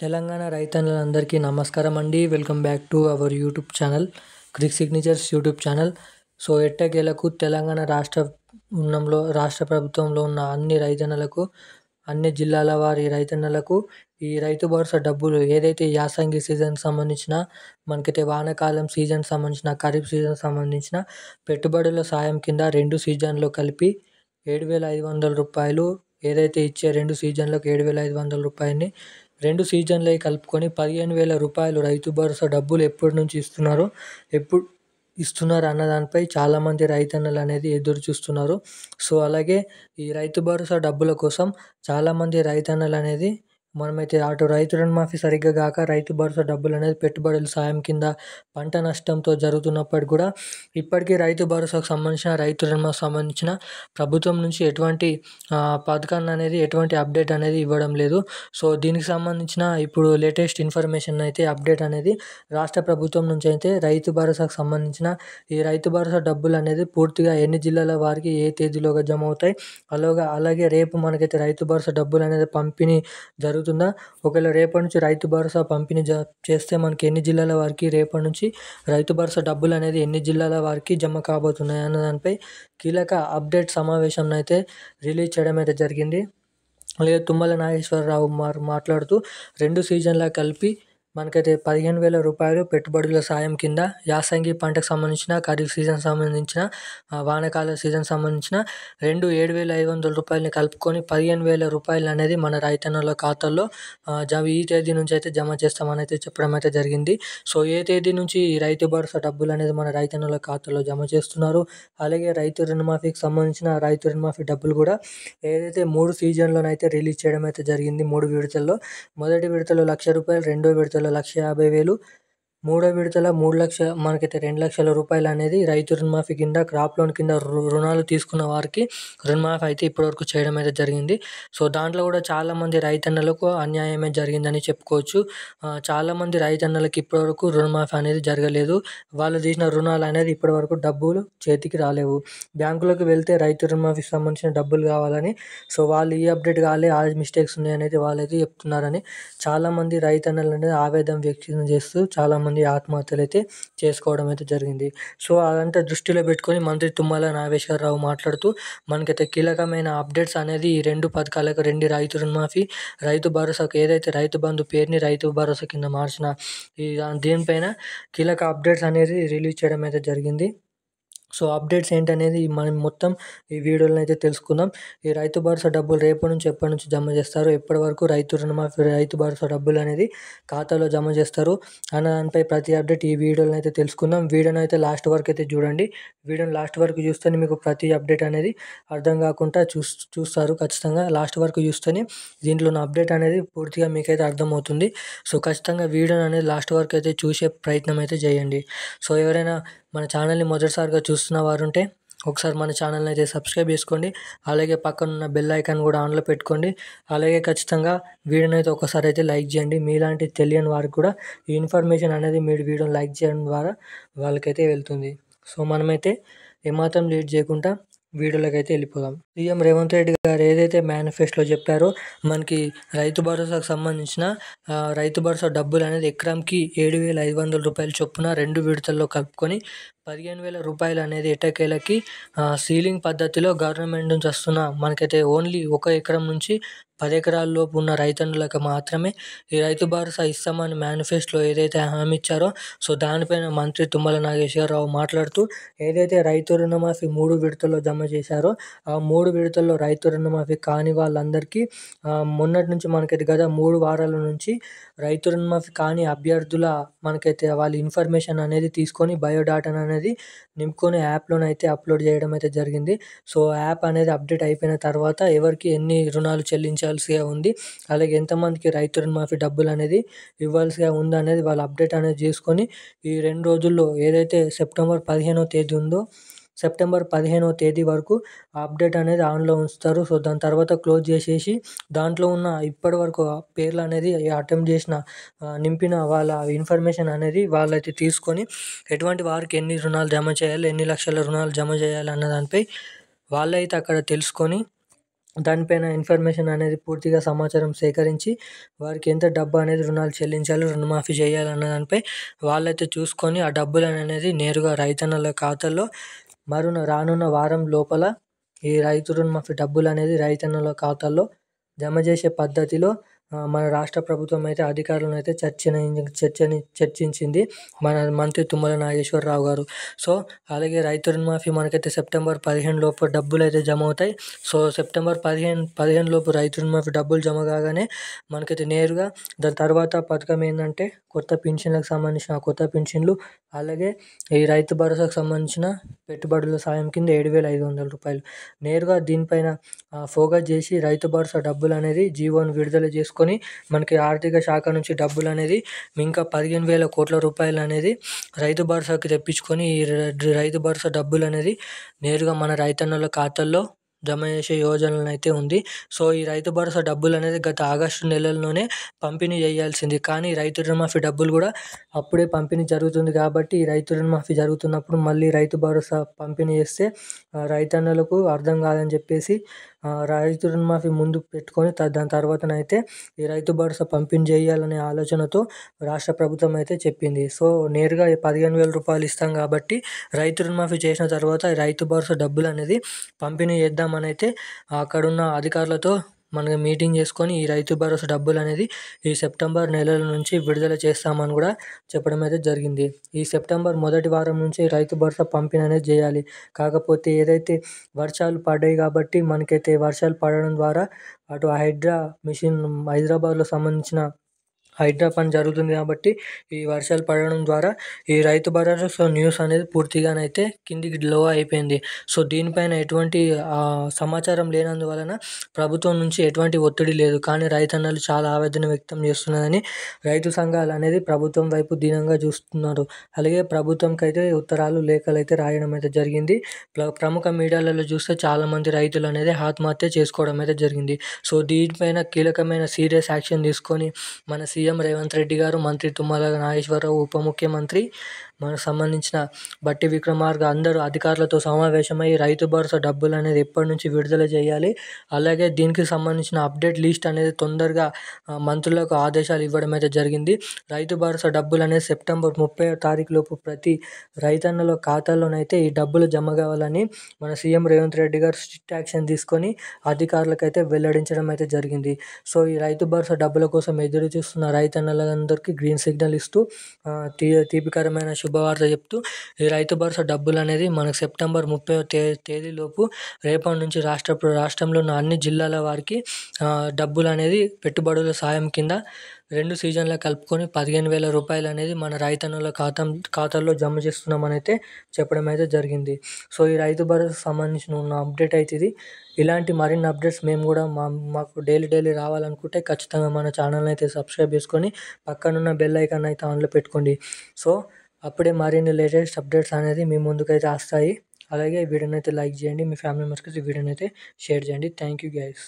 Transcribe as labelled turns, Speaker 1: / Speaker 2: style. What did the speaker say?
Speaker 1: తెలంగాణ రైతన్నలందరికీ నమస్కారం అండి. Welcome back to our YouTube channel Crick signatures YouTube channel. So ఎట్టకేలకు తెలంగాణ రాష్ట్ర ప్రభుత్వంలో ఉన్న అన్ని రైతన్నలకు, అన్ని జిల్లాల వారి రైతన్నలకు ఈ రైతు భరోసా డబ్బులు ఏదైతే యాసంగి సీజన్ సంబంధించిన, మనకైతే వానాకాలం సీజన్ సంబంధించిన, ఖరీఫ్ సీజన్ సంబంధించిన పెట్టుబడుల సాయం కింద 2 సీజన్లో కలిపి 7,500 రూపాయలు ఏదైతే ఇచ్చే 2 సీజన్లకు 7,500 రూపాయలని 2 సీజన్లవి కలుపుకొని 15,000 రూపాయలు రైతు భరోసా డబ్బులు ఎప్పటి నుంచి ఎప్పుడు ఇస్తున్నారు అన్న దానిపై చాలామంది రైతన్నలు అనేది ఎదురు చూస్తున్నారు. సో అలాగే ఈ రైతు భరోసా డబ్బుల కోసం చాలామంది రైతన్నలు అనేది మనమైతే అటు రైతు రుణమాఫీ సరిగ్గా కాక రైతు భరోసా డబ్బులు అనేది పెట్టుబడుల సాయం కింద పంట నష్టంతో జరుగుతున్నప్పటికి కూడా ఇప్పటికీ రైతు భరోసాకు సంబంధించిన, రైతు రుణమాఫీకి సంబంధించిన ప్రభుత్వం నుంచి ఎటువంటి పథకాన్ని అనేది, ఎటువంటి అప్డేట్ అనేది ఇవ్వడం లేదు. సో దీనికి సంబంధించిన ఇప్పుడు లేటెస్ట్ ఇన్ఫర్మేషన్ అయితే అప్డేట్ అనేది రాష్ట్ర ప్రభుత్వం నుంచి అయితే రైతు భరోసాకు సంబంధించిన ఈ రైతు భరోసా డబ్బులు అనేది పూర్తిగా ఎన్ని జిల్లాల వారికి ఏ తేదీలోగా జమ అవుతాయి, అలాగే రేపు మనకైతే రైతు భరోసా డబ్బులు అనేది పంపిణీ జరుగుతుందా, ఒకవేళ రేపటి నుంచి రైతు భరోసా పంపిణీ చేస్తే మనకి ఎన్ని జిల్లాల వారికి రేపటి నుంచి రైతు భరోసా డబ్బులు అనేది ఎన్ని జిల్లాల వారికి జమ కాబోతున్నాయి అన్న దానిపై కీలక అప్డేట్ సమావేశం అయితే రిలీజ్ చేయడం అయితే జరిగింది. అలాగే తుమ్మల నాగేశ్వరరావు మాట్లాడుతూ 2 సీజన్ల కలిపి మనకైతే 15,000 రూపాయలు పెట్టుబడుల సాయం కింద యాసంగి పంటకు సంబంధించిన, ఖరీఫ్ సీజన్ సంబంధించిన, వానాకాల సీజన్ సంబంధించిన 7,500 రూపాయలని కలుపుకొని 15,000 రూపాయలు అనేది మన రైతన్నల ఖాతాల్లో ఈ తేదీ నుంచి అయితే జమ చేస్తామని అయితే చెప్పడం అయితే జరిగింది. సో ఏ తేదీ నుంచి ఈ రైతు భరోసా డబ్బులు అనేది మన రైతన్నల ఖాతాలో జమ చేస్తున్నారు, అలాగే రైతు రుణమాఫీకి సంబంధించిన రైతు రుణమాఫీ డబ్బులు కూడా ఏదైతే 3 సీజన్లోనైతే రిలీజ్ చేయడం అయితే జరిగింది. 3 విడతల్లో, మొదటి విడతలో 1,00,000 రూపాయలు, రెండో విడతలో 1,50,000, మూడో విడతల 3,00,000 మనకైతే 2,00,000 రూపాయలు అనేది రైతు రుణమాఫీ కింద, క్రాప్ లోన్ కింద రుణాలు తీసుకున్న వారికి రుణమాఫీ అయితే ఇప్పటివరకు చేయడం అయితే జరిగింది. సో దాంట్లో కూడా చాలామంది రైతన్నలకు అన్యాయమే జరిగిందని చెప్పుకోవచ్చు. చాలామంది రైతన్నలకు ఇప్పటివరకు రుణమాఫీ అనేది జరగలేదు. వాళ్ళు తీసిన రుణాలు అనేది ఇప్పటివరకు డబ్బులు చేతికి రాలేవు. బ్యాంకులోకి వెళ్తే రైతు రుణమాఫీకి సంబంధించిన డబ్బులు కావాలని, సో వాళ్ళు ఈ అప్డేట్ కాలే, ఆ మిస్టేక్స్ ఉన్నాయనేది వాళ్ళైతే చెప్తున్నారని చాలామంది రైతన్నలు అనేది ఆవేదన వ్యక్తం చేస్తూ చాలామంది ఆత్మహత్యలు అయితే చేసుకోవడం అయితే జరిగింది. సో అదంతా దృష్టిలో పెట్టుకొని మంత్రి తుమ్మల నాగేశ్వరరావు మాట్లాడుతూ మనకైతే కీలకమైన అప్డేట్స్ అనేది ఈ 2 పథకాలకు, 2 రైతు రుణమాఫీ, రైతు భరోసాకు ఏదైతే రైతు బంధు పేరుని రైతు భరోసా కింద మార్చిన దీనిపైన కీలక అప్డేట్స్ అనేది రిలీజ్ చేయడం అయితే జరిగింది. సో అప్డేట్స్ ఏంటనేది మనం మొత్తం ఈ వీడియోలో అయితే తెలుసుకుందాం. ఈ రైతు భరోసా డబ్బులు రేపటి నుంచి ఎప్పటి నుంచి జమ చేస్తారు, ఎప్పటి వరకు రైతు రుణమాఫీ, రైతు భరోసా డబ్బులు అనేది ఖాతాలో జమ చేస్తారు అన్న దానిపై ప్రతి అప్డేట్ ఈ వీడియోలో అయితే తెలుసుకుందాం. వీడియోని అయితే లాస్ట్ వరకు అయితే చూడండి. వీడియోని లాస్ట్ వరకు చూస్తేనే మీకు ప్రతి అప్డేట్ అనేది అర్థం కాకుండా చూస్తారు. ఖచ్చితంగా లాస్ట్ వరకు చూస్తేనే దీంట్లో ఉన్న అప్డేట్ అనేది పూర్తిగా మీకైతే అర్థమవుతుంది. సో ఖచ్చితంగా వీడియోని అనేది లాస్ట్ వరకు అయితే చూసే ప్రయత్నం అయితే చేయండి. సో ఎవరైనా మన ఛానల్ని మొదటిసారిగా చూస్తున్న వారు ఉంటే ఒకసారి మన ఛానల్ని అయితే సబ్స్క్రైబ్ చేసుకోండి. అలాగే పక్కన ఉన్న బెల్ ఐకాన్ కూడా ఆన్లో పెట్టుకోండి. అలాగే ఖచ్చితంగా వీడియోని అయితే ఒకసారి అయితే లైక్ చేయండి. మీలాంటి తెలియని వారికి కూడా ఈ ఇన్ఫర్మేషన్ అనేది మీరు వీడియోని లైక్ చేయడం ద్వారా వాళ్ళకైతే వెళ్తుంది. సో మనమైతే ఏమాత్రం లేట్ చేయకుండా వీడియోలోకి అయితే వెళ్ళిపోదాం. సీఎం రేవంత్ రెడ్డి గారు ఏదైతే మేనిఫెస్టోలో చెప్పారో మనకి రైతు భరోసాకు సంబంధించిన రైతు భరోసా డబ్బులు అనేది ఎకరానికి 7,500 రూపాయల చొప్పున 2 విడతల్లో కలుపుకొని 15,000 రూపాయలు అనేది ఎట్టకేలకి సీలింగ్ పద్ధతిలో గవర్నమెంట్ నుంచి వస్తున్న మనకైతే ఓన్లీ 1 ఎకరం నుంచి 10 ఎకరాల లోపు ఉన్న రైతన్నులకు మాత్రమే ఈ రైతు భరోసా ఇస్తామని మేనిఫెస్టోలో ఏదైతే హామీ ఇచ్చారో, సో దానిపైన మంత్రి తుమ్మల నాగేశ్వరరావు మాట్లాడుతూ ఏదైతే రైతు రుణమాఫీ 3 విడతల్లో జమ చేశారో ఆ 3 విడతల్లో రైతు రుణమాఫీ కాని వాళ్ళందరికీ మొన్నటి నుంచి మనకైతే గత 3 వారాల నుంచి రైతు రుణమాఫీ కాని అభ్యర్థుల మనకైతే వాళ్ళ ఇన్ఫర్మేషన్ అనేది తీసుకొని బయోడాటాను అనేది నింపుకొని యాప్లోనైతే అప్లోడ్ చేయడం అయితే జరిగింది. సో యాప్ అనేది అప్డేట్ అయిపోయిన తర్వాత ఎవరికి ఎన్ని రుణాలు చెల్లించాల్సిగా ఉంది, అలాగే ఎంతమందికి రైతు రుణమాఫీ డబ్బులు అనేది ఇవ్వాల్సిగా ఉంది అనేది వాళ్ళు అప్డేట్ అనేది చేసుకొని ఈ 2 రోజుల్లో ఏదైతే సెప్టెంబర్ 15వ తేదీ ఉందో, సెప్టెంబర్ 15వ తేదీ వరకు అప్డేట్ అనేది ఆన్లో ఉంచుతారు. సో దాని తర్వాత క్లోజ్ చేసేసి దాంట్లో ఉన్న ఇప్పటి వరకు పేర్లు అనేది అటెంప్ట్ చేసిన నింపిన వాళ్ళ ఇన్ఫర్మేషన్ అనేది వాళ్ళైతే తీసుకొని ఎటువంటి వారికి ఎన్ని రుణాలు జమ చేయాలి, ఎన్ని లక్షల రుణాలు జమ చేయాలి అన్న దానిపై వాళ్ళైతే అక్కడ తెలుసుకొని దానిపైన ఇన్ఫర్మేషన్ అనేది పూర్తిగా సమాచారం సేకరించి వారికి ఎంత డబ్బు అనేది రుణాలు చెల్లించాలి, రుణమాఫీ చేయాలన్న దానిపై వాళ్ళైతే చూసుకొని ఆ డబ్బులనేది నేరుగా రైతన్నల ఖాతాల్లో రానున్న వారం లోపల ఈ రైతు రుణమాఫీ డబ్బులనేది రైతన్నల ఖాతాల్లో జమ చేసే పద్ధతిలో మన రాష్ట్ర ప్రభుత్వం అయితే అధికారులనైతే చర్చించింది మన మంత్రి తుమ్మల నాగేశ్వరరావు గారు. సో అలాగే రైతు రుణమాఫీ మనకైతే సెప్టెంబర్ 15 లోపు డబ్బులు అయితే జమ అవుతాయి. సో సెప్టెంబర్ 15 లోపు రైతు రుణమాఫీ డబ్బులు జమ కాగానే మనకైతే నేరుగా దాని తర్వాత పథకం ఏంటంటే కొత్త పింఛన్లకు సంబంధించిన కొత్త పింఛన్లు, అలాగే ఈ రైతు భరోసాకు సంబంధించిన పెట్టుబడుల సాయం కింద 7,500 రూపాయలు నేరుగా దీనిపైన ఫోకస్ చేసి రైతు భరోసా డబ్బులు అనేది జీవోను విడుదల చేసుకొని మనకి ఆర్థిక శాఖ నుంచి డబ్బులు అనేది ఇంకా 15,000 కోట్ల రూపాయలు అనేది రైతు భరోసాకి తెప్పించుకొని ఈ రైతు భరోసా డబ్బులు అనేది నేరుగా మన రైతన్నల ఖాతాల్లో జమ చేసే యోజనలు అయితే ఉంది. సో ఈ రైతు భరోసా డబ్బులు అనేది గత ఆగస్టు నెలలోనే పంపిణీ చేయాల్సింది, కానీ రైతు రుణమాఫీ డబ్బులు కూడా అప్పుడే పంపిణీ జరుగుతుంది కాబట్టి ఈ రైతు రుణమాఫీ జరుగుతున్నప్పుడు మళ్ళీ రైతు భరోసా పంపిణీ చేస్తే రైతన్నలకు అర్థం కాదని చెప్పేసి రైతు రుణమాఫీ ముందు పెట్టుకొని దాని తర్వాతనైతే ఈ రైతు భరోసా పంపిణీ చేయాలనే ఆలోచనతో రాష్ట్ర ప్రభుత్వం అయితే చెప్పింది. సో నేరుగా 15,000 రూపాయలు ఇస్తాం కాబట్టి రైతు రుణమాఫీ చేసిన తర్వాత రైతు భరోసా డబ్బులు అనేది పంపిణీ చేద్దామని అయితే అక్కడున్న అధికారులతో మనకి మీటింగ్ చేసుకొని ఈ రైతు భరోసా డబ్బులు అనేది ఈ సెప్టెంబర్ నెలల నుంచి విడుదల చేస్తామని కూడా చెప్పడం అయితే జరిగింది. ఈ సెప్టెంబర్ మొదటి వారం నుంచి రైతు భరోసా పంపిణీ అనేది చేయాలి. కాకపోతే ఏదైతే వర్షాలు పడ్డాయి కాబట్టి మనకైతే వర్షాలు పడడం ద్వారా అటు హైడ్రా మిషన్ హైదరాబాద్లో సంబంధించిన హైడ్రా పని జరుగుతుంది కాబట్టి ఈ వర్షాలు పడడం ద్వారా ఈ రైతు భరోసా న్యూస్ అనేది పూర్తిగానైతే కిందికి లో అయిపోయింది. సో దీనిపైన ఎటువంటి సమాచారం లేనందువలన ప్రభుత్వం నుంచి ఎటువంటి ఒత్తిడి లేదు, కానీ రైతన్నలు చాలా ఆవేదన వ్యక్తం చేస్తున్నదని రైతు సంఘాలు అనేది ప్రభుత్వం వైపు దీనంగా చూస్తున్నారు. అలాగే ప్రభుత్వంకి అయితే ఉత్తరాలు లేఖలు అయితే రాయడం అయితే జరిగింది. ప్రముఖ మీడియాలలో చూస్తే చాలామంది రైతులు అనేది ఆత్మహత్య చేసుకోవడం అయితే జరిగింది. సో దీనిపైన కీలకమైన సీరియస్ యాక్షన్ తీసుకొని మన సీఎం రేవంత్ రెడ్డి గారు, మంత్రి తుమ్మల నాగేశ్వరరావు, ఉప ముఖ్యమంత్రి మనకు సంబంధించిన బట్టి విక్రమార్క అందరూ అధికారులతో సమావేశమై రైతు భరోసా డబ్బులు అనేది ఎప్పటి నుంచి విడుదల చేయాలి, అలాగే దీనికి సంబంధించిన అప్డేట్ లిస్ట్ అనేది తొందరగా మంత్రులకు ఆదేశాలు ఇవ్వడం అయితే జరిగింది. రైతు భరోసా డబ్బులు అనేది సెప్టెంబర్ 30వ తారీఖు లోపు ప్రతి రైతన్నల ఖాతాలోనైతే ఈ డబ్బులు జమ కావాలని మన సీఎం రేవంత్ రెడ్డి గారు స్ట్రిక్ట్ యాక్షన్ తీసుకొని అధికారులకైతే వెల్లడించడం అయితే జరిగింది. సో ఈ రైతు భరోసా డబ్బుల కోసం ఎదురు చూస్తున్న రైతన్నలందరికీ గ్రీన్ సిగ్నల్ ఇస్తూ తీపికరమైన శుభవార్త చెప్తూ ఈ రైతు భరోసా డబ్బులు అనేది మనకు సెప్టెంబర్ 30వ తేదీలోపు రేపటి నుంచి రాష్ట్రంలో ఉన్న అన్ని జిల్లాల వారికి డబ్బులు అనేది పెట్టుబడుల సాయం కింద 2 సీజన్లు కలుపుకొని 15,000 రూపాయలు అనేది మన రైతన్నుల ఖాతాల్లో జమ చేస్తున్నామని అయితే చెప్పడం అయితే జరిగింది. సో ఈ రైతు భరోసా సంబంధించిన ఉన్న అప్డేట్ అయితే ఇది. ఇలాంటి మరిన్ని అప్డేట్స్ మేము కూడా మాకు డైలీ రావాలనుకుంటే ఖచ్చితంగా మన ఛానల్ని అయితే సబ్స్క్రైబ్ చేసుకొని పక్కనున్న బెల్ ఐకాన్ అయితే ఆన్లో పెట్టుకోండి. సో అప్పుడే మరిన్ని లేటెస్ట్ అప్డేట్స్ అనేది మీ ముందుకైతే వస్తాయి. అలాగే వీడియోని అయితే లైక్ చేయండి, మీ ఫ్యామిలీ మెంబర్స్కి వీడియోని అయితే షేర్ చేయండి. Thank you guys.